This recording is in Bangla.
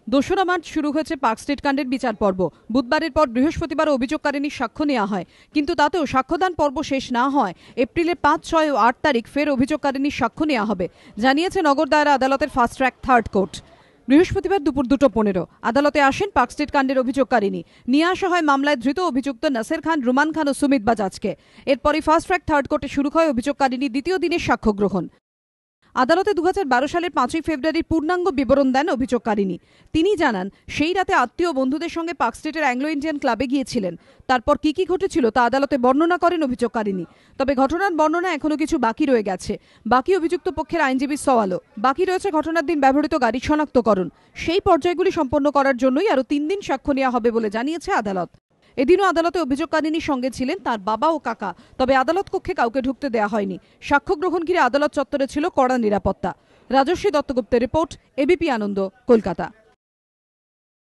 দোসরা মার্চ শুরু হয়েছে পার্ক স্ট্রিট কাণ্ডের বিচার পর্ব। বুধবারের পর বৃহস্পতিবার অভিযোগকারিনীর সাক্ষ্য নেওয়া হয়, কিন্তু তাতেও সাক্ষ্যদান পর্ব শেষ না হয় এপ্রিলের 5, 6 ও 8 তারিখ ফের অভিযোগকারিনীর সাক্ষ্য নেওয়া হবে, জানিয়েছে নগর দায়রা আদালতের ফাস্ট ট্র্যাক থার্ড কোর্ট। বৃহস্পতিবার দুপুর 2:15 আদালতে আসেন পার্ক স্ট্রিট কাণ্ডের অভিযোগকারিনী। নিয়ে আসা হয় মামলায় ধৃত অভিযুক্ত নাসির খান, রুমান খান ও সুমিত বাজাজকে। এরপরই ফাস্ট ট্র্যাক থার্ড কোর্টে শুরু হয় অভিযোগকারিনীর দ্বিতীয় দিনের সাক্ষ্য গ্রহণ। আদালতে 2012 সালের 5ই ফেব্রুয়ারির পূর্ণাঙ্গ বিবরণ দেন অভিযোগকারিনী। তিনি জানান, সেই রাতে আত্মীয় বন্ধুদের সঙ্গে পার্ক স্ট্রিটের অ্যাংলো ইন্ডিয়ান ক্লাবে গিয়েছিলেন। তারপর কি ঘটেছিল তা আদালতে বর্ণনা করেন অভিযোগকারিনী। তবে ঘটনার বর্ণনা এখনো কিছু বাকি রয়ে গেছে। বাকি অভিযুক্ত পক্ষের আইনজীবীর সওয়ালও বাকি রয়েছে। ঘটনার দিন ব্যবহৃত গাড়ি শনাক্তকরণ, সেই পর্যায়গুলি সম্পন্ন করার জন্যই আরও 3 দিন সাক্ষ্য নেওয়া হবে বলে জানিয়েছে আদালত। এদিনও আদালতে অভিযোগকারিনীর সঙ্গে ছিলেন তার বাবা ও কাকা, তবে আদালত কক্ষে কাউকে ঢুকতে দেওয়া হয়নি। সাক্ষ্য গ্রহণ ঘিরে আদালত চত্বরে ছিল কড়া নিরাপত্তা। রাজস্বী দত্তগুপ্তের রিপোর্ট, এবিপি আনন্দ, কলকাতা।